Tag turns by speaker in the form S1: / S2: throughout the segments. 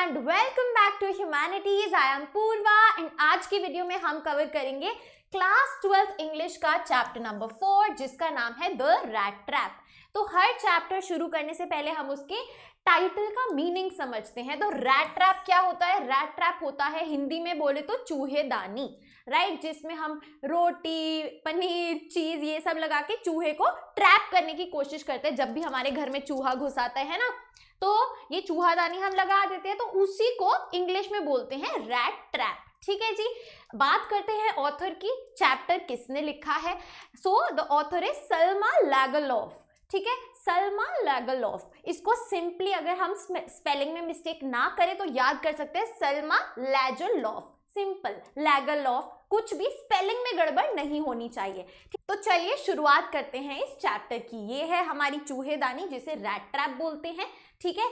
S1: And welcome back to humanities. I am Purva and आज की video में हम कवर करेंगे क्लास 12th इंग्लिश का चैप्टर नंबर 4 जिसका नाम है द रैट ट्रैप। तो हर चैप्टर शुरू करने से पहले हम उसके टाइटल का मीनिंग समझते हैं। तो रैट ट्रैप क्या होता है? रैट ट्रैप होता है हिंदी में बोले तो चूहेदानी, राइट, जिसमें हम रोटी, पनीर, चीज ये सब लगा के चूहे को ट्रैप करने की कोशिश करते हैं। जब भी हमारे घर में चूहा घुस आता है ना, तो ये चूहादानी हम लगा देते हैं, तो उसी को इंग्लिश में बोलते हैं रैट ट्रैप। ठीक है जी। बात करते हैं ऑथर की। चैप्टर किसने लिखा है? So the author is Selma Lagerlof. ठीक है, सल्मा लैगरलॉफ। इसको सिंपली अगर हम स्पेलिंग में मिस्टेक ना करें तो याद कर सकते हैं सल्मा लैगरलॉफ। सिंपल लैगरलॉफ, कुछ भी स्पेलिंग में गड़बड़ नहीं होनी चाहिए। तो चलिए शुरुआत करते हैं इस चैप्टर की। ये है हमारी चूहेदानी जिसे रैट ट्रैप बोलते हैं। ठीक है,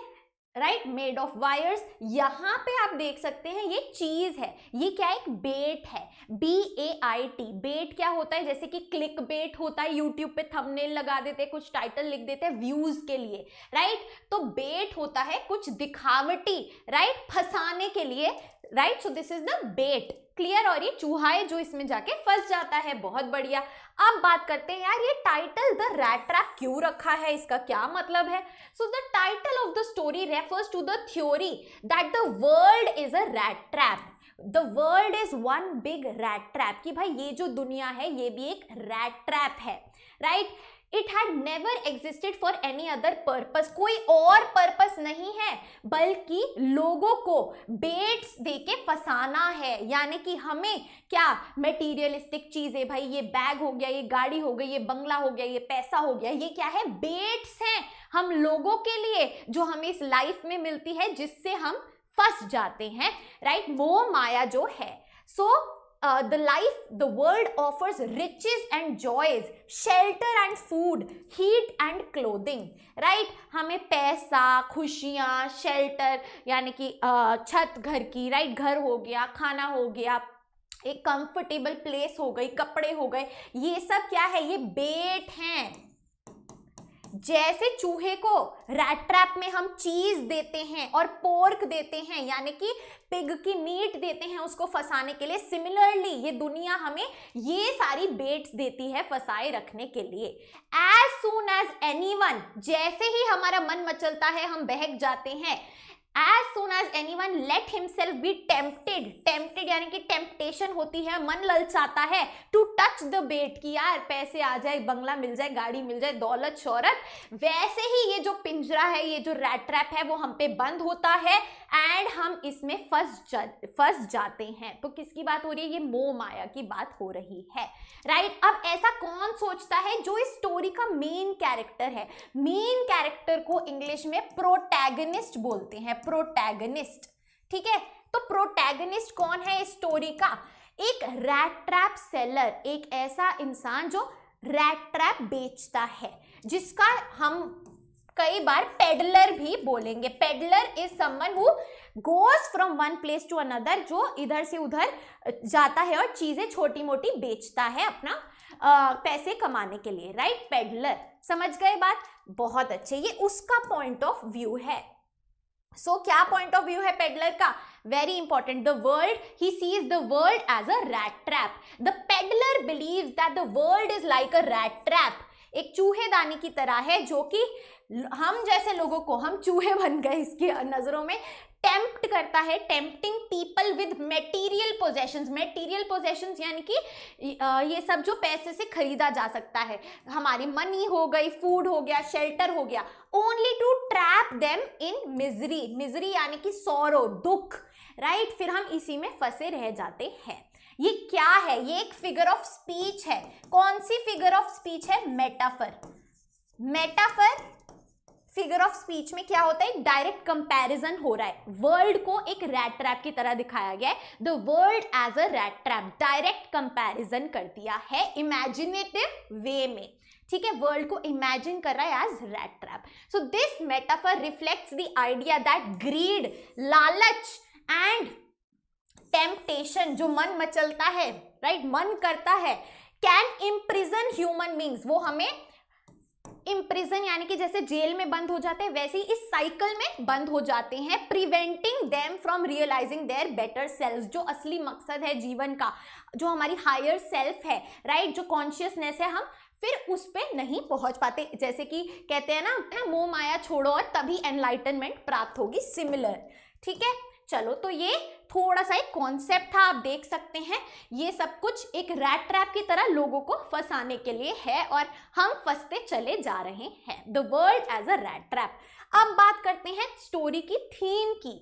S1: राइट, मेड ऑफ वायर्स। यहाँ पे आप देख सकते हैं ये चीज है, ये क्या एक बेट है, BAIT। बेट क्या होता है? जैसे कि क्लिक बेट होता है, यूट्यूब पे थंबनेल लगा देते हैं, कुछ टाइटल लिख देते हैं व्यूज के लिए, राइट। तो बेट होता है कुछ दिखावटी, राइट, फंसाने के लिए, right. So this is the bait, clear. और ये चूहा है जो इसमें जाके फंस जाता है। बहुत बढ़िया। अब बात करते हैं यार, ये टाइटल द रैट ट्रैप क्यों रखा है, इसका क्या मतलब है? So the title of the story refers to the theory that the world is a rat trap. The world is one big rat trap, कि भाई ये जो दुनिया है ये भी एक रैट ट्रैप है, right. It had never existed for any other purpose. कोई और पर्पस नहीं है बल्कि लोगों को बेट्स देके फंसाना है। यानी कि हमें क्या मटेरियलिस्टिक चीजें, भाई ये बैग हो गया, ये गाड़ी हो गई, ये बंगला हो गया, ये पैसा हो गया, ये क्या है? बेट्स हैं हम लोगों के लिए जो हमें इस लाइफ में मिलती है, जिससे हम फंस जाते हैं, राइट। मोह माया जो है। सो the world offers riches and joys, shelter and food, heat and clothing, right? हमें पैसा, खुशियाँ, शेल्टर यानी कि छत घर की, राइट, घर हो गया, खाना हो गया, एक कंफर्टेबल प्लेस हो गई, कपड़े हो गए, ये सब क्या है? ये बेट हैं। जैसे चूहे को रैट ट्रैप में हम चीज देते हैं और पोर्क देते हैं, यानी कि पिग की मीट देते हैं उसको फंसाने के लिए, सिमिलरली ये दुनिया हमें ये सारी बेट्स देती है फंसाए रखने के लिए। एज सून एज एनीवन, जैसे ही हमारा मन मचलता है, हम बहक जाते हैं, as soon as anyone let himself be tempted यानी कि टेम्पटेशन होती है, मन ललचाता है, to touch the bait, कि यार पैसे आ जाए, बंगला मिल जाए, गाड़ी मिल जाए, दौलत शोहरत, वैसे ही ये जो पिंजरा है, ये जो रैट ट्रैप है, वो हम पे बंद होता है एंड हम इसमें फंस जाते हैं। तो किसकी बात हो रही है? ये मोह माया की बात हो रही है, राइट। अब ऐसा कौन सोचता है? जो इस स्टोरी का मेन कैरेक्टर है। मेन कैरेक्टर को इंग्लिश में प्रोटैगनिस्ट बोलते हैं, प्रोटैगनिस्ट। ठीक है, तो प्रोटैगनिस्ट कौन है इस स्टोरी का? एक रैट ट्रैप सेलर, एक ऐसा इंसान जो रैट ट्रैप बेचता है, जिसका हम कई बार पेडलर भी बोलेंगे। Peddler is someone who goes from one place to another, जो इधर से उधर जाता है और चीजें छोटी मोटी बेचता है अपना पैसे कमाने के लिए, राइट। पेडलर, समझ गए बात? बहुत अच्छे। ये उसका पॉइंट ऑफ व्यू है। सो क्या पॉइंट ऑफ व्यू है पेडलर का? Very important. The world, he sees the world as a rat trap. The peddler believes that the world is like a rat trap, एक चूहेदानी की तरह है, जो कि हम जैसे लोगों को, हम चूहे बन गए इसकी नजरों में, टेम्प्ट करता है, tempting people with material possessions. Material possessions यानी कि ये सब जो पैसे से खरीदा जा सकता है, हमारी मनी हो गई, फूड हो गया, शेल्टर हो गया, only to trap them in misery. Misery यानी कि सौरो, दुख, राइट। फिर हम इसी में फंसे रह जाते हैं। ये क्या है? ये एक फिगर ऑफ स्पीच है। कौन सी फिगर ऑफ स्पीच है? Metaphor. Metaphor figure of speech में क्या होता है? डायरेक्ट कंपैरिजन हो रहा है। वर्ल्ड को एक रैट ट्रैप की तरह दिखाया गया है, the world as a rat trap, direct comparison कर दिया है इमेजिनेटिव वे में। ठीक है, वर्ल्ड को इमेजिन कर रहा है as rat trap. So this metaphor reflects the idea that greed, लालच एंड टेम्पटेशन, जो मन मचलता है, राइट, मन करता है, कैन इम्प्रिजन ह्यूमन बींग्स, वो हमें इम्प्रिजन यानी कि जैसे जेल में बंद हो जाते हैं, वैसे ही इस साइकिल में बंद हो जाते हैं, preventing them from realizing their better self, जो असली मकसद है जीवन का, जो हमारी हायर सेल्फ है, राइट, जो कॉन्शियसनेस है, हम फिर उस पे नहीं पहुंच पाते। जैसे कि कहते हैं ना, मोह माया छोड़ो और तभी एनलाइटनमेंट प्राप्त होगी, सिमिलर। ठीक है, चलो, तो ये थोड़ा सा एक कॉन्सेप्ट था, आप देख सकते हैं। ये सब कुछ एक रैट ट्रैप की तरह लोगों को फंसाने के लिए है और हम फंसते चले जा रहे हैं। The world as a rat trap. अब बात करते हैं स्टोरी की थीम की,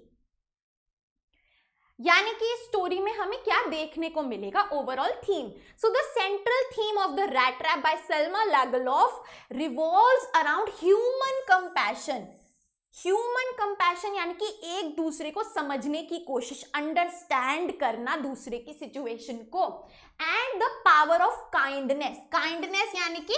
S1: यानी कि इस स्टोरी में हमें क्या देखने को मिलेगा, overall theme. So the central theme of the rat trap by Selma लाgerlof revolves around human compassion. Human compassion यानी कि एक दूसरे को समझने की कोशिश, अंडरस्टैंड करना दूसरे की सिचुएशन को, and the power of kindness. Kindness यानी कि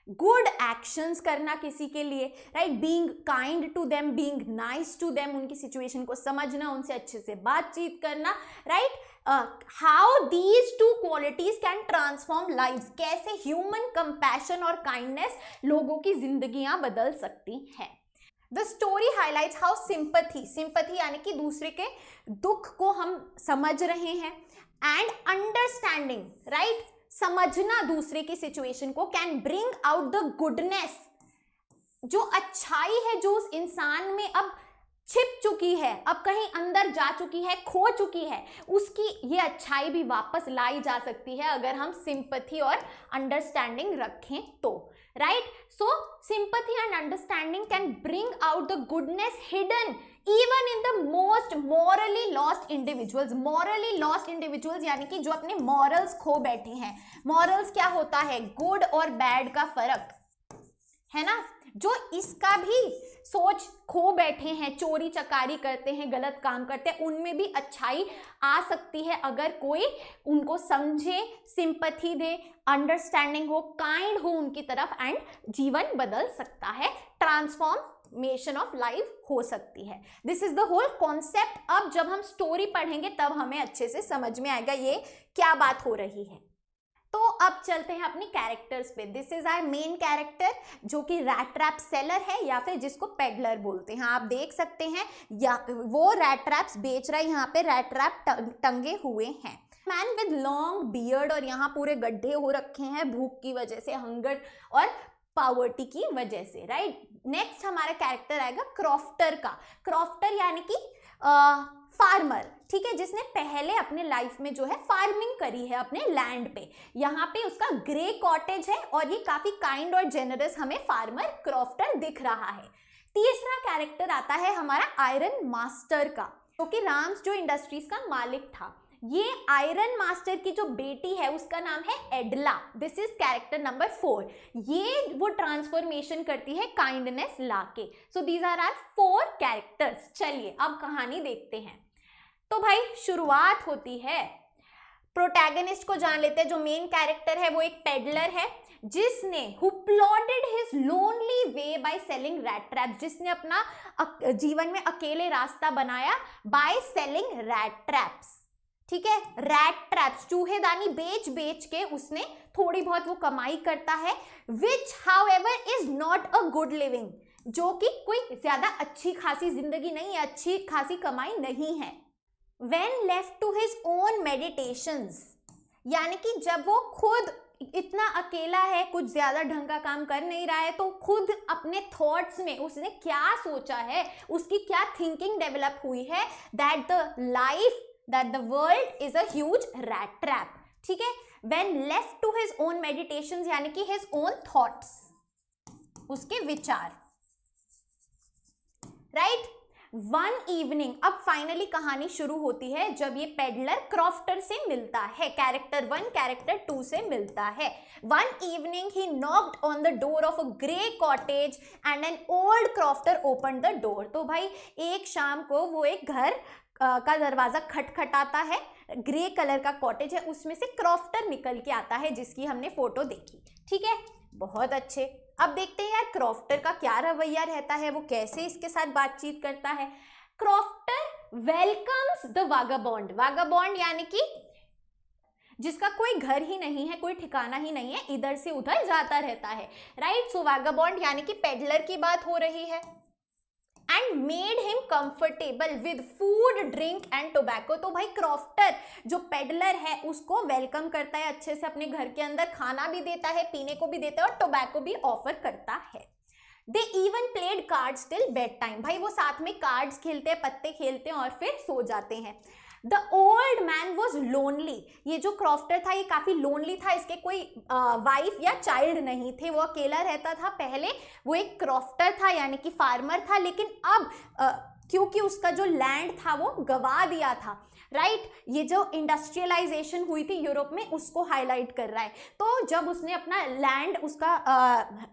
S1: गुड एक्शंस करना किसी के लिए, right, being kind to them, being nice to them, उनकी सिचुएशन को समझना, उनसे अच्छे से बातचीत करना, right. How these two qualities can transform lives, कैसे ह्यूमन कंपैशन और काइंडनेस लोगों की जिंदगियां बदल सकती हैं। The story highlights how sympathy यानी कि दूसरे के दुख को हम समझ रहे हैं, एंड अंडरस्टैंडिंग, राइट, समझना दूसरे की सिचुएशन को, can bring out the goodness, जो अच्छाई है जो उस इंसान में अब छिप चुकी है, अब कहीं अंदर जा चुकी है, खो चुकी है, उसकी ये अच्छाई भी वापस लाई जा सकती है अगर हम सिंपैथी और अंडरस्टैंडिंग रखें तो, right. So sympathy and understanding can bring out the goodness hidden even in the most morally lost individuals. Morally lost individuals यानी कि जो अपने मॉरल्स खो बैठे हैं। मॉरल्स क्या होता है, गुड और बैड का फर्क है ना, जो इसका भी सोच खो बैठे हैं, चोरी चकारी करते हैं, गलत काम करते हैं, उनमें भी अच्छाई आ सकती है अगर कोई उनको समझे, सिंपैथी दे, अंडरस्टैंडिंग हो, काइंड हो उनकी तरफ, एंड जीवन बदल सकता है, ट्रांसफॉर्मेशन ऑफ लाइफ हो सकती है। This is the whole concept. अब जब हम स्टोरी पढ़ेंगे तब हमें अच्छे से समझ में आएगा ये क्या बात हो रही है। तो अब चलते हैं अपनी कैरेक्टर्स पे। This is our main character जो कि रैट ट्रैप सेलर है या फिर जिसको पेडलर बोलते हैं। आप देख सकते हैं या वो रैट ट्रैप्स बेच रहा है, यहाँ पे रैट ट्रैप टंगे हुए हैं। मैन विद लॉन्ग बियर्ड, और यहाँ पूरे गड्ढे हो रखे हैं भूख की वजह से, हंगर और पावर्टी की वजह से, राइट। नेक्स्ट हमारा कैरेक्टर आएगा क्रॉफ्टर का। क्रॉफ्टर यानी कि फार्मर, ठीक है, जिसने पहले अपने लाइफ में जो है फार्मिंग करी है अपने लैंड पे। यहाँ पे उसका ग्रे कॉटेज है और ये काफी काइंड और जेनरस हमें फार्मर क्रॉफ्टर दिख रहा है। तीसरा कैरेक्टर आता है हमारा आयरन मास्टर का, जो कि राम्स जो इंडस्ट्रीज का मालिक था। ये आयरन मास्टर की जो बेटी है उसका नाम है Edla. This is character number 4। ये वो ट्रांसफॉर्मेशन करती है काइंडनेस लाके। So these are our 4 characters. चलिए अब कहानी देखते हैं। तो भाई शुरुआत होती है, प्रोटैगनिस्ट को जान लेते हैं। जो मेन कैरेक्टर है वो एक पेडलर है जिसने who plotted his lonely way by selling rat traps, जिसने अपना जीवन में अकेले रास्ता बनाया by selling rat traps, ठीक है। रैट ट्रैप्स, चूहेदानी बेच बेच के उसने थोड़ी बहुत वो कमाई करता है, which however is not a good living, जो कि कोई ज्यादा अच्छी खासी जिंदगी नहीं है, अच्छी खासी कमाई नहीं है। When left to his own meditations, यानी कि जब वो खुद इतना अकेला है, कुछ ज्यादा ढंग का काम कर नहीं रहा है, तो खुद अपने थॉट्स में उसने क्या सोचा है, उसकी क्या थिंकिंग डेवलप हुई है, that the world is a huge rat trap, ठीक है। When left to his own meditations यानी कि his own thoughts, उसके विचार, राइट। वन इवनिंग, अब फाइनली कहानी शुरू होती है जब ये पेडलर क्रॉफ्टर से मिलता है, कैरेक्टर 1 कैरेक्टर 2 से मिलता है। One evening he knocked on the door of a grey cottage and an old crofter open the door. तो भाई एक शाम को वो एक घर का दरवाजा खटखटाता है, ग्रे कलर का कॉटेज है, उसमें से क्रॉफ्टर निकल के आता है जिसकी हमने फोटो देखी, ठीक है। बहुत अच्छे। अब देखते हैं यार क्रॉफ्टर का क्या रवैया रहता है, वो कैसे इसके साथ बातचीत करता है। Crofter welcomes the vagabond. Vagabond यानी कि जिसका कोई घर ही नहीं है, कोई ठिकाना ही नहीं है, इधर से उधर जाता रहता है, राइट। सो वैगाबॉन्ड यानी कि पेडलर की बात हो रही है। And made him comfortable with food, drink and tobacco. तो भाई क्रॉफ्टर जो पेडलर है उसको वेलकम करता है अच्छे से, अपने घर के अंदर खाना भी देता है, पीने को भी देता है और टोबैको भी ऑफर करता है। They even played cards till bed time. भाई वो साथ में कार्ड्स खेलते हैं, पत्ते खेलते हैं और फिर सो जाते हैं। The old man was lonely. ये जो क्रॉफ्टर था ये काफी लोनली था, इसके कोई वाइफ या चाइल्ड नहीं थे, वो अकेला रहता था। पहले वो एक क्रॉफ्टर था यानी कि फार्मर था, लेकिन अब क्योंकि उसका जो लैंड था वो गवा दिया था, राइट। ये जो इंडस्ट्रियलाइजेशन हुई थी यूरोप में उसको हाईलाइट कर रहा है। तो जब उसने अपना लैंड उसका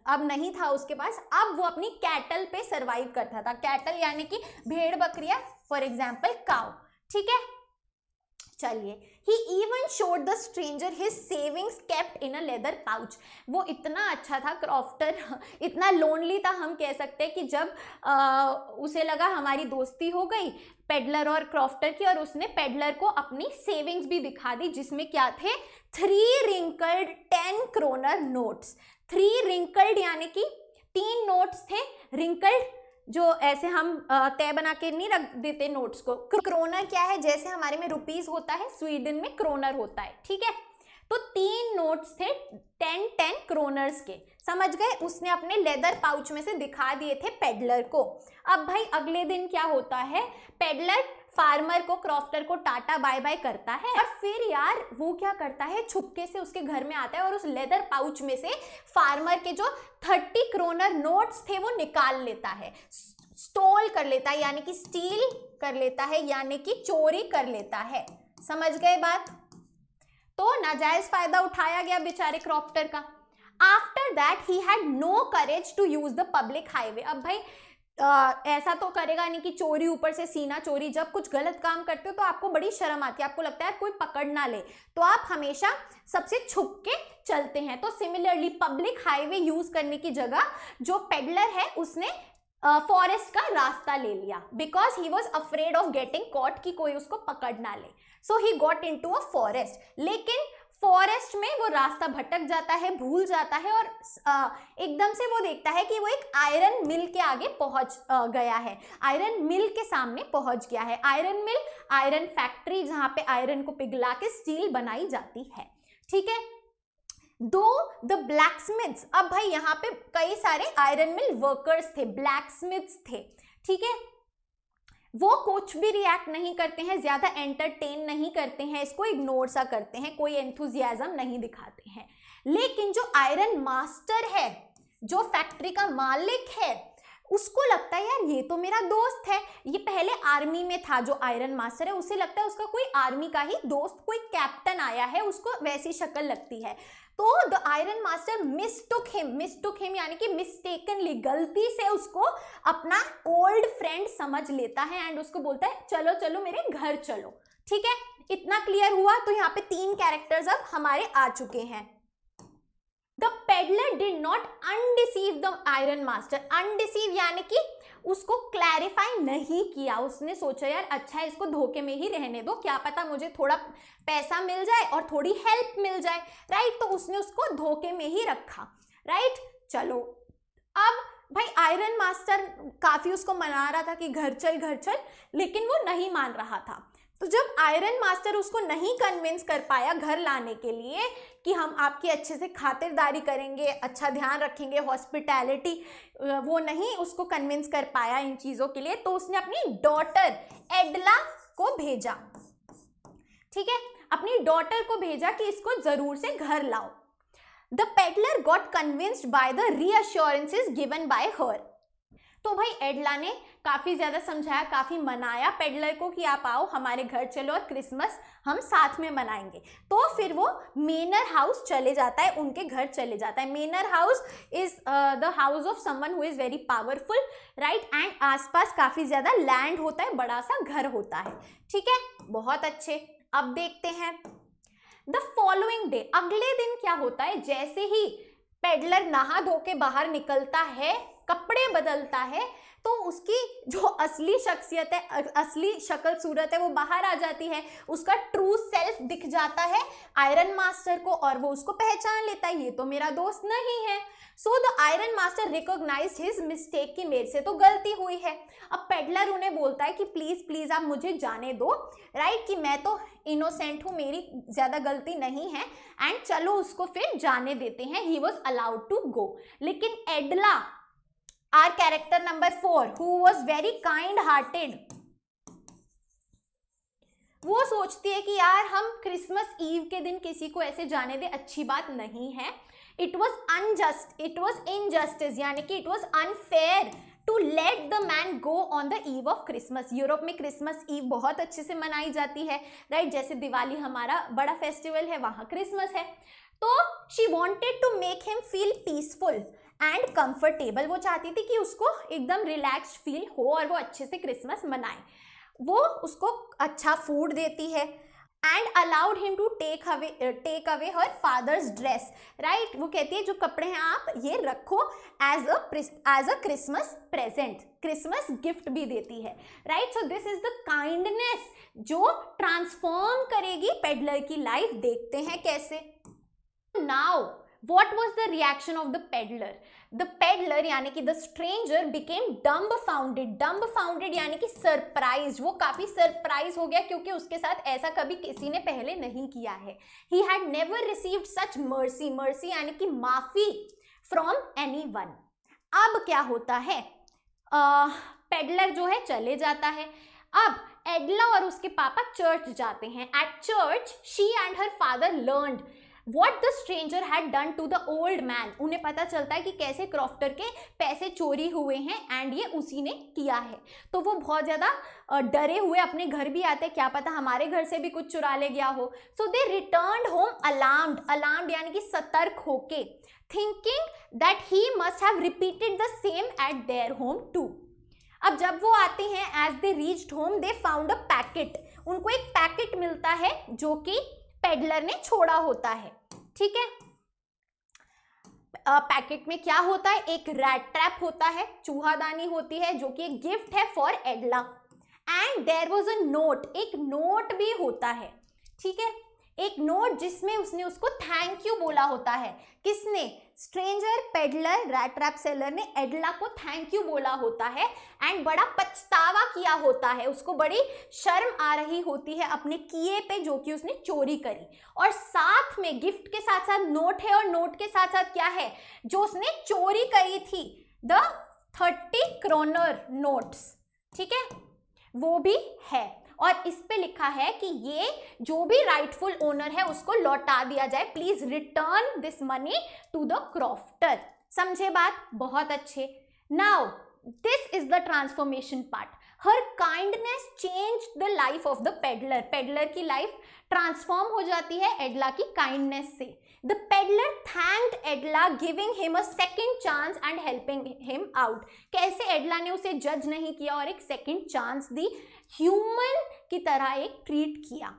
S1: अब नहीं था उसके पास, अब वो अपनी कैटल पे सर्वाइव करता था। कैटल यानी कि भेड़ बकरियां, फॉर एग्जाम्पल काउ, ठीक है। चलिए, he even showed the stranger his savings kept in a leather pouch. वो इतना अच्छा था क्रॉफ्टर, इतना लोनली था हम कह सकते हैं कि जब उसे लगा हमारी दोस्ती हो गई पेडलर और क्रॉफ्टर की, और उसने पेडलर को अपनी सेविंग्स भी दिखा दी, जिसमें क्या थे 3 रिंकल्ड 10 क्रोनर नोट्स। 3 रिंकल्ड यानी कि 3 नोट्स थे, रिंकल्ड जो ऐसे हम तय बना के नहीं रख देते नोट्स को। क्रोनर क्या है, जैसे हमारे में रुपीस होता है, स्वीडन में क्रोनर होता है, ठीक है। तो 3 नोट्स थे 10 क्रोनर्स के, समझ गए। उसने अपने लेदर पाउच में से दिखा दिए थे पेडलर को। अब भाई अगले दिन क्या होता है, पेडलर फार्मर को, क्रॉफ्टर को टाटा बाय बाय करता है और फिर यार वो क्या करता है, छुपके से उसके घर में आता है और उस लेदर पाउच में से फार्मर के जो 30 क्रोनर नोट्स थे वो निकाल लेता है, स्टोल कर लेता है, यानी कि स्टील कर लेता है, यानी कि चोरी कर लेता है। समझ गए बात। तो नाजायज फायदा उठाया गया बेचारे क्रॉफ्टर का। After that he had no courage to use the public highway. अब भाई ऐसा तो करेगा नहीं कि चोरी, ऊपर से सीना चोरी। जब कुछ गलत काम करते हो तो आपको बड़ी शर्म आती है, आपको लगता है कोई पकड़ ना ले, तो आप हमेशा सबसे छुप के चलते हैं। तो सिमिलरली पब्लिक हाईवे यूज करने की जगह जो पेडलर है उसने फॉरेस्ट का रास्ता ले लिया, because he was afraid of getting caught, कि कोई उसको पकड़ ना ले। So he got into a forest. लेकिन फॉरेस्ट में वो रास्ता भटक जाता है, भूल जाता है और एकदम से वो देखता है कि वो एक आयरन मिल के आगे पहुंच गया है, आयरन मिल के सामने पहुंच गया है। आयरन मिल, आयरन फैक्ट्री, जहां पे आयरन को पिघला के स्टील बनाई जाती है, ठीक है। दो द ब्लैकस्मिथ्स, अब भाई यहाँ पे कई सारे आयरन मिल वर्कर्स थे, ब्लैकस्मिथ्स थे, ठीक है। वो कुछ भी रिएक्ट नहीं करते हैं, ज्यादा एंटरटेन नहीं करते हैं, इसको इग्नोर सा करते हैं, कोई एंथुजियाज्म नहीं दिखाते हैं। लेकिन जो आयरन मास्टर है, जो फैक्ट्री का मालिक है, उसको लगता है यार ये तो मेरा दोस्त है, ये पहले आर्मी में था जो आयरन मास्टर है, उसे लगता है उसका कोई आर्मी का ही दोस्त, कोई कैप्टन आया है, उसको वैसी शक्ल लगती है। तो the iron master mistook him यानी कि मिस्टेकनली, गलती से उसको अपना ओल्ड फ्रेंड समझ लेता है एंड उसको बोलता है चलो चलो मेरे घर चलो, ठीक है। इतना क्लियर हुआ। तो यहाँ पे 3 कैरेक्टर्स अब हमारे आ चुके हैं। The peddler did not undeceive the iron master. Undeceive यानी कि उसको क्लैरिफाई नहीं किया, उसने सोचा यार अच्छा है इसको धोखे में ही रहने दो, क्या पता मुझे थोड़ा पैसा मिल जाए और थोड़ी हेल्प मिल जाए, राइट। तो उसने उसको धोखे में ही रखा, राइट। चलो अब भाई आयरन मास्टर काफी उसको मना रहा था कि घर चल, लेकिन वो नहीं मान रहा था। तो जब आयरन मास्टर उसको नहीं कन्विंस कर पाया घर लाने के लिए कि हम आपकी अच्छे से खातिरदारी करेंगे, अच्छा ध्यान रखेंगे, हॉस्पिटैलिटी, वो नहीं उसको कन्विंस कर पाया इन चीज़ों के लिए, तो उसने अपनी डॉटर एडला को भेजा, ठीक है, अपनी डॉटर को भेजा कि इसको जरूर से घर लाओ। The peddler got convinced by the reassurances given by her. तो भाई एडला ने काफी ज्यादा समझाया, काफी मनाया पेडलर को कि आप आओ हमारे घर चलो और क्रिसमस हम साथ में मनाएंगे। तो फिर वो मेनर हाउस चले जाता है, उनके घर चले जाता है। Manor house is the house of someone who is very powerful, right, and आसपास काफी ज्यादा लैंड होता है, बड़ा सा घर होता है, ठीक है। बहुत अच्छे। अब देखते हैं द फॉलोइंग डे, अगले दिन क्या होता है। जैसे ही पेडलर नहा धो के बाहर निकलता है, कपड़े बदलता है, तो उसकी जो असली शख्सियत है, असली शक्ल सूरत है वो बाहर आ जाती है, उसका ट्रू सेल्फ दिख जाता है आयरन मास्टर को और वो उसको पहचान लेता है, ये तो मेरा दोस्त नहीं है। So the iron master recognized his mistake कि मेरे से तो गलती हुई है। अब पेडलर उन्हें बोलता है कि प्लीज प्लीज आप मुझे जाने दो, राइट, कि मैं तो इनोसेंट हूँ, मेरी ज्यादा गलती नहीं है, एंड चलो उसको फिर जाने देते हैं। He was allowed to go. लेकिन Edla, our character number 4, who was very kind hearted, वो सोचती है कि यार हम क्रिसमस ईव के दिन किसी को ऐसे जाने दे, अच्छी बात नहीं है। It was unjust, it was injustice, यानी कि it was unfair to let the man go on the eve of Christmas. Europe में क्रिसमस ईव बहुत अच्छे से मनाई जाती है, राइट, जैसे दिवाली हमारा बड़ा फेस्टिवल है, वहाँ क्रिसमस है। तो she wanted to make him feel peaceful and comfortable, वो चाहती थी कि उसको एकदम रिलैक्स्ड फील हो और वो अच्छे से क्रिसमस मनाए। वो उसको अच्छा फूड देती है and allowed him to take away her father's dress, right, वो कहती है जो कपड़े हैं आप ये रखो as a Christmas present, Christmas gift भी देती है, right. So this is the kindness जो ट्रांसफॉर्म करेगी पेडलर की लाइफ। देखते हैं कैसे। Now what was the reaction of the peddler? The peddler यानी कि the stranger became dumbfounded यानी कि सरप्राइज, वो काफी सरप्राइज हो गया क्योंकि उसके साथ ऐसा कभी किसी ने पहले नहीं किया है। He had never received such mercy यानी कि माफी from anyone। अब क्या होता है, पेडलर जो है चले जाता है। अब एडला और उसके पापा चर्च जाते हैं। At church she and her father learned What the stranger had done to the old man। उन्हें पता चलता है कि कैसे क्रॉफ्टर के पैसे चोरी हुए हैं एंड ये उसी ने किया है। तो वो बहुत ज़्यादा डरे हुए अपने घर भी आते हैं, क्या पता हमारे घर से भी कुछ चुरा ले गया हो। So they returned home alarmed यानी कि सतर्क होके, thinking that he must have repeated the same at their home too. अब जब वो आते हैं, as they reached home they found a packet, उनको एक पैकेट मिलता है जो कि पेडलर ने छोड़ा होता है, ठीक है। पैकेट में क्या होता है, एक रैट ट्रैप होता है, चूहादानी होती है जो कि एक गिफ्ट है for Edla, and there was a note, एक नोट भी होता है, ठीक है, एक नोट जिसमें उसने उसको थैंक यू बोला होता है। किसने, stranger, peddler, rat trap seller ने एडला को थैंक यू बोला होता है एंड बड़ा पछतावा किया होता है, उसको बड़ी शर्म आ रही होती है अपने किए पे जो कि उसने चोरी करी। और साथ में गिफ्ट के साथ साथ नोट है, और नोट के साथ साथ क्या है जो उसने चोरी करी थी, द 30 क्रोनर नोट्स, ठीक है, वो भी है। और इस पे लिखा है कि ये जो भी राइटफुल ओनर है उसको लौटा दिया जाए, please return this money to the crofter. समझे बात, बहुत अच्छे। Now this is the transformation part. Her kindness change the life of the peddler, peddler की लाइफ ट्रांसफॉर्म हो जाती है एडला की काइंडनेस से। The peddler thanked Edla giving him a second chance and helping him out. कैसे Edla ने उसे जज नहीं किया और एक सेकंड चांस दी, ह्यूमन की तरह एक ट्रीट किया।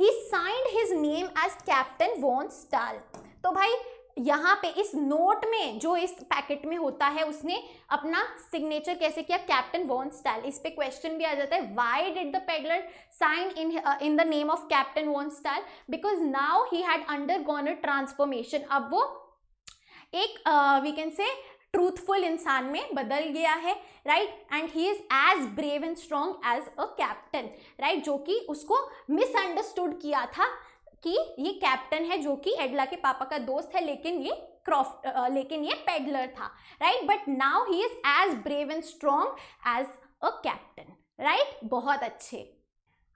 S1: He signed his name as Captain von Stahl. तो भाई यहाँ पे इस नोट में जो इस पैकेट में होता है उसने अपना सिग्नेचर कैसे किया, कैप्टन वॉन स्टाल। इस पे क्वेश्चन भी आ जाता है, why did the peddler sign in the name of Captain von Stahl, because now he had undergone a transformation. अब वो एक वी कैन से ट्रूथफुल इंसान में बदल गया है, right, and he is as brave and strong as a captain, right, जो कि उसको मिसअंडरस्टूड किया था कि ये कैप्टन है जो कि एडला के पापा का दोस्त है, लेकिन ये पेडलर था, right, but now he is as brave and strong as a captain, right. बहुत अच्छे।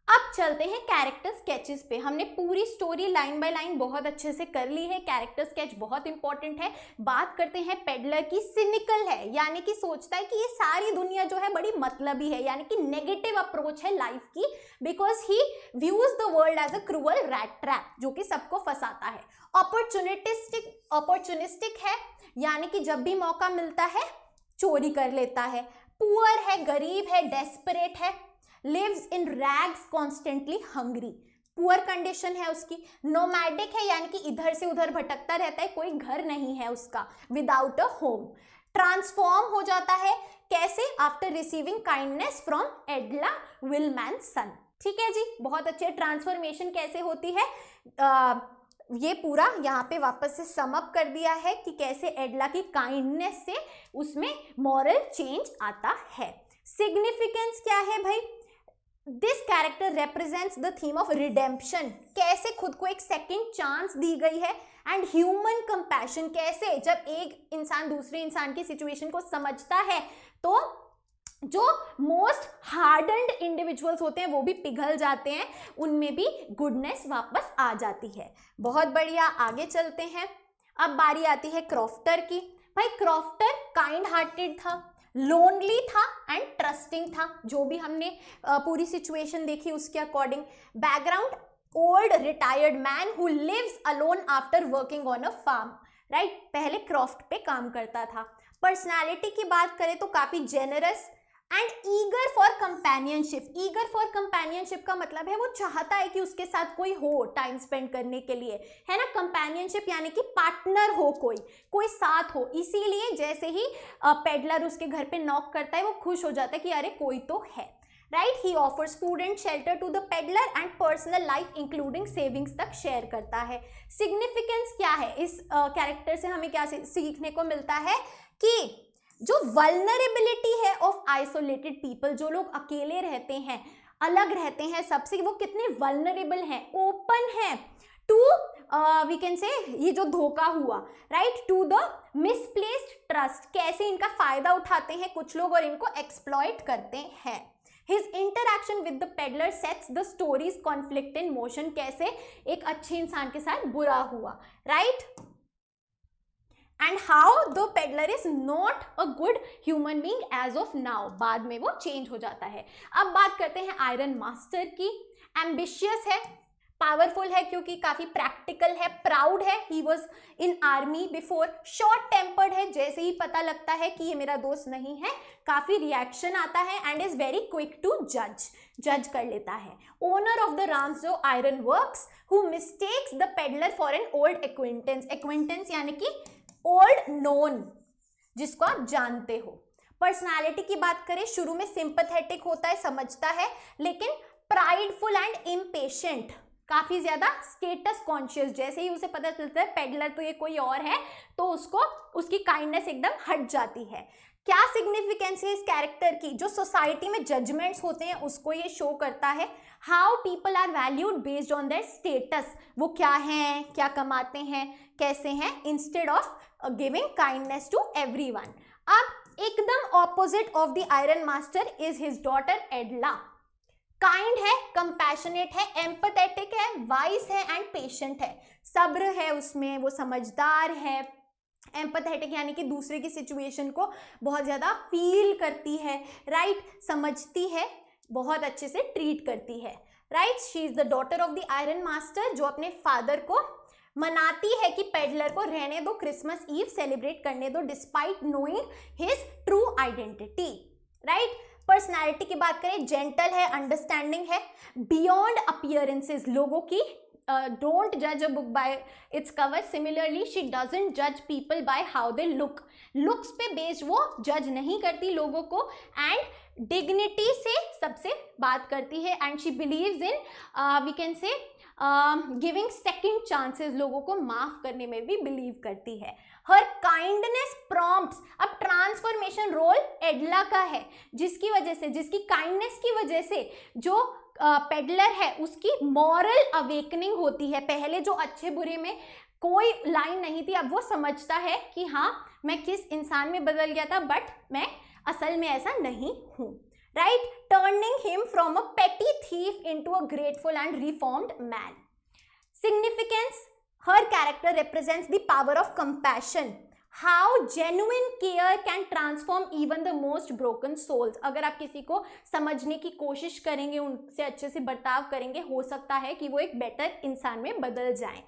S1: अब चलते हैं कैरेक्टर स्केचेस पे। हमने पूरी स्टोरी लाइन बाय लाइन बहुत अच्छे से कर ली है, कैरेक्टर स्केच बहुत इंपॉर्टेंट है। बात करते हैं पेडलर की। सिनिकल है, यानी कि सोचता है कि ये सारी दुनिया जो है बड़ी मतलबी है, यानी कि नेगेटिव अप्रोच है लाइफ की, because he views the world as a cruel rat trap जो कि सबको फंसाता है। अपॉर्चुनिस्टिक है, यानी कि जब भी मौका मिलता है चोरी कर लेता है। पुअर है, गरीब है, डेस्परेट है। Lives in rags, constantly hungry, poor condition है उसकी। नोमैडिक है, यानी कि इधर से उधर भटकता रहता है, कोई घर नहीं है उसका, विदाउट अ होम। ट्रांसफॉर्म हो जाता है, कैसे? आफ्टर रिसीविंग काइंडनेस फ्रॉम एडला विलमैन्स सन। ठीक है जी, बहुत अच्छे। ट्रांसफॉर्मेशन कैसे होती है, ये पूरा यहाँ पे वापस से समअप कर दिया है कि कैसे एडला की काइंडनेस से उसमें मॉरल चेंज आता है। सिग्निफिकेंस क्या है भाई? This character represents the theme of redemption, कैसे खुद को एक सेकेंड चांस दी गई है, एंड ह्यूमन कंपैशन, कैसे जब एक इंसान दूसरे इंसान की सिचुएशन को समझता है तो जो मोस्ट हार्डन्ड इंडिविजुअल्स होते हैं वो भी पिघल जाते हैं, उनमें भी गुडनेस वापस आ जाती है। बहुत बढ़िया, आगे चलते हैं। अब बारी आती है क्रॉफ्टर की। भाई क्रॉफ्टर काइंड हार्टेड था, लोनली था एंड ट्रस्टिंग था, जो भी हमने पूरी सिचुएशन देखी उसके according. Background, old retired man who lives alone after working on a farm, right, पहले क्रॉफ्ट पे काम करता था। पर्सनालिटी की बात करें तो काफी generous and eager for companionship. Eager for companionship का मतलब है वो चाहता है कि उसके साथ कोई हो टाइम स्पेंड करने के लिए, है ना। कंपेनियनशिप यानी कि पार्टनर हो, कोई साथ हो। इसीलिए जैसे ही पेडलर उसके घर पे नॉक करता है वो खुश हो जाता है कि अरे कोई तो है, right. He offers food and shelter to the peddler and personal life including savings तक शेयर करता है। सिग्निफिकेंस क्या है इस कैरेक्टर से, हमें क्या सीखने को मिलता है कि जो वल्नरेबिलिटी है ऑफ आइसोलेटेड पीपल, जो लोग अकेले रहते हैं, अलग रहते हैं सबसे, वो कितने वल्नरेबल हैं, ओपन हैं टू वी कैन से ये जो धोखा हुआ, right, to the misplaced trust, कैसे इनका फायदा उठाते हैं कुछ लोग और इनको एक्सप्लॉइट करते हैं। His interaction with the peddler sets the story's conflict in motion, कैसे एक अच्छे इंसान के साथ बुरा हुआ, right? And how the peddler is not a good human being as of now, बाद में वो चेंज हो जाता है। अब बात करते हैं आयरन मास्टर की। एम्बिशियस है, पावरफुल है क्योंकि काफी प्रैक्टिकल है, प्राउड है, he was in army before, short tempered है, जैसे ही पता लगता है कि ये मेरा दोस्त नहीं है काफी रिएक्शन आता है, and is very quick to जज कर लेता है। Owner of the Ramsjo iron works who mistakes the peddler for an old acquaintance यानी कि ओल्ड नोन, जिसको आप जानते हो। पर्सनालिटी की बात करें, शुरू में सिंपैथेटिक होता है, समझता है, लेकिन प्राइडफुल एंड इम्पेशेंट, काफी ज्यादा स्टेटस कॉन्शियस, जैसे ही उसे पता चलता है पेडलर तो ये कोई और है तो उसको उसकी काइंडनेस एकदम हट जाती है। क्या सिग्निफिकेंस है इस कैरेक्टर की? जो सोसाइटी में जजमेंट्स होते हैं उसको ये शो करता है। How people are valued based on their status, वो क्या हैं, क्या कमाते हैं, कैसे हैं, instead of giving kindness to everyone. अब एकदम opposite of the iron master is his daughter Edla. Kind है, कंपैशनेट है, एम्पैथेटिक है, वाइज है एंड पेशेंट है, सब्र है उसमें, वो समझदार है। एम्पैथेटिक यानी कि दूसरे की सिचुएशन को बहुत ज़्यादा फील करती है, राइट, समझती है, बहुत अच्छे से ट्रीट करती है, right. She is the daughter of the iron master, जो अपने फादर को मनाती है कि पेडलर को रहने दो, क्रिसमस ईव सेलिब्रेट करने दो, despite knowing his true identity, right. Personality की बात करें, जेंटल है, अंडरस्टैंडिंग है, बियॉन्ड अपीयरेंसेस, लोगों की डोंट जज a book by its cover, similarly she doesn't जज people by how they look, looks पे बेस्ड वो जज नहीं करती लोगों को, एंड डिग्निटी से सबसे बात करती है, and she believes in we can say giving second chances, लोगों को माफ करने में भी बिलीव करती है। हर काइंडनेस प्रॉम्प्ट्स, अब ट्रांसफॉर्मेशन रोल एडला का है, जिसकी वजह से, जिसकी काइंडनेस की वजह से जो पेडलर है उसकी मॉरल अवेकनिंग होती है। पहले जो अच्छे बुरे में कोई लाइन नहीं थी, अब वो समझता है कि हाँ मैं किस इंसान में बदल गया था, बट मैं असल में ऐसा नहीं हूँ, right, turning him from a petty thief into a grateful and reformed man. Significance, her character represents the power of compassion, how genuine care can transform even the most broken souls. अगर आप किसी को समझने की कोशिश करेंगे, उनसे अच्छे से बर्ताव करेंगे, हो सकता है कि वो एक बेटर इंसान में बदल जाएं।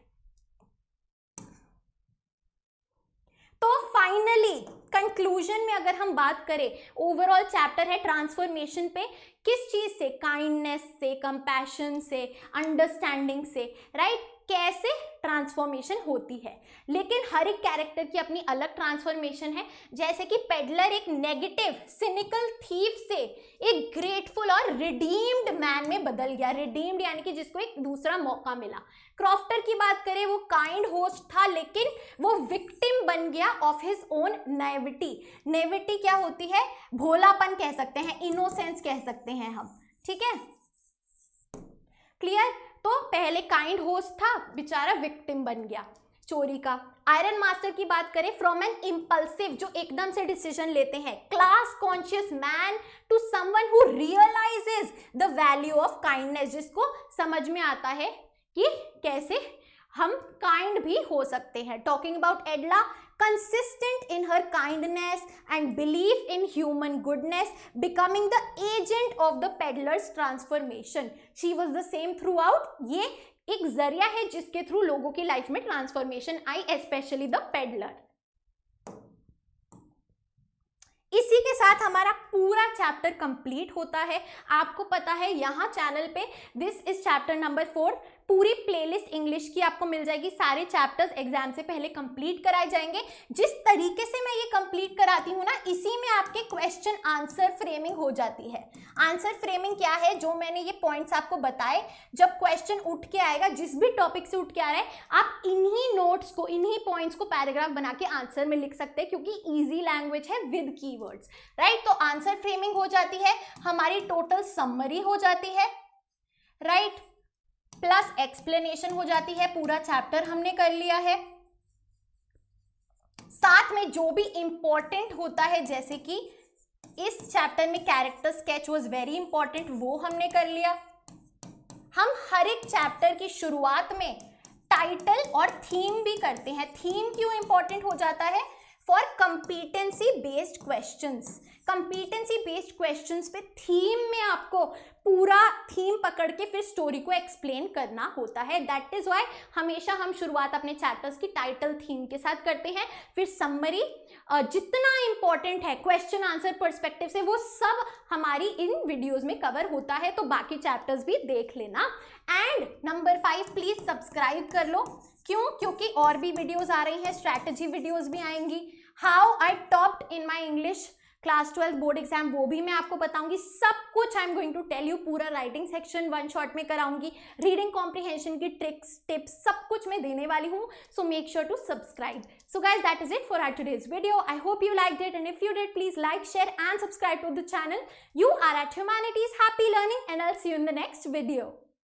S1: तो फाइनली कंक्लूजन में अगर हम बात करें, ओवरऑल चैप्टर है ट्रांसफॉर्मेशन पे, किस चीज से, काइंडनेस से, कंपैशन से, अंडरस्टैंडिंग से, राइट। कैसे ट्रांसफॉर्मेशन होती है, लेकिन हर एक कैरेक्टर की अपनी अलग ट्रांसफॉर्मेशन है। जैसे कि पेडलर एक नेगेटिव सिनिकल थीफ से एक ग्रेटफुल और रिडीम्ड मैन में बदल गया। रिडीम्ड यानी कि जिसको एक दूसरा मौका मिला। क्रॉफ्टर की बात करें, वो काइंड होस्ट था, लेकिन वो विक्टिम बन गया of his own naivety. Naivety क्या होती है? भोलापन कह सकते हैं, इनोसेंस कह सकते हैं हम, ठीक है, क्लियर। तो पहले काइंड होस्ट था, बेचारा विक्टिम बन गया चोरी का। आयरन मास्टर की बात करें, फ्रॉम एन इम्पल्सिव, जो एकदम से डिसीजन लेते हैं, class conscious man to someone who realizes the value of kindness, जिसको समझ में आता है कि कैसे हम काइंड भी हो सकते हैं। Talking about एडला, consistent in her kindness and belief in human goodness, becoming the agent of the peddler's transformation. She was the same throughout. ये एक जरिया है जिसके थ्रू लोगों की लाइफ में transformation I, specially the peddler. इसी के साथ हमारा पूरा चैप्टर कंप्लीट होता है। आपको पता है यहाँ चैनल पे दिस इज चैप्टर नंबर 4, पूरी प्लेलिस्ट इंग्लिश की आपको मिल जाएगी। सारे चैप्टर्स एग्जाम से पहले कंप्लीट कराए जाएंगे। जिस तरीके से मैं ये कंप्लीट कराती हूँ ना, इसी में आपके क्वेश्चन आंसर फ्रेमिंग हो जाती है। आंसर फ्रेमिंग क्या है? जो मैंने ये पॉइंट्स आपको बताए, जब क्वेश्चन उठ के आएगा, जिस भी टॉपिक से उठ के आ रहा है, आप इन्हीं नोट्स को, इन्हीं पॉइंट्स को पैराग्राफ बना के आंसर में लिख सकते हैं, क्योंकि ईजी लैंग्वेज है विद कीवर्ड्स, राइट। तो आंसर फ्रेमिंग हो जाती है, हमारी टोटल समरी हो जाती है, राइट, प्लस एक्सप्लेनेशन हो जाती है। पूरा चैप्टर हमने कर लिया है। साथ में जो भी इंपॉर्टेंट होता है, जैसे कि इस चैप्टर में character sketch was very important, वो हमने कर लिया। हम हर एक चैप्टर की शुरुआत में टाइटल और थीम भी करते हैं। थीम क्यों इंपॉर्टेंट हो जाता है? For competency based questions. Competency based questions पे थीम में आपको पूरा थीम पकड़ के फिर स्टोरी को एक्सप्लेन करना होता है। दैट इज व्हाई हमेशा हम शुरुआत अपने चैप्टर्स की टाइटल थीम के साथ करते हैं, फिर समरी जितना इंपॉर्टेंट है क्वेश्चन आंसर पर्सपेक्टिव से, वो सब हमारी इन वीडियोस में कवर होता है। तो बाकी चैप्टर्स भी देख लेना। एंड नंबर 5, प्लीज सब्सक्राइब कर लो। क्यों? क्योंकि और भी वीडियोस आ रही हैं, स्ट्रैटेजी वीडियोस भी आएंगी। How I topped in my English class 12 board exam, वो भी मैं आपको बताऊंगी। सब कुछ I am going to tell you. पूरा राइटिंग सेक्शन 1 शॉट में कराऊंगी, रीडिंग कॉम्प्रिहेंशन की ट्रिक्स, टिप्स, सब कुछ मैं देने वाली हूँ। So make sure to subscribe. So guys, that is it for our today's video. I hope you liked it, and if you did, please like, share and subscribe to the channel. You are at Humanities. Happy learning, and I'll see you in the next video.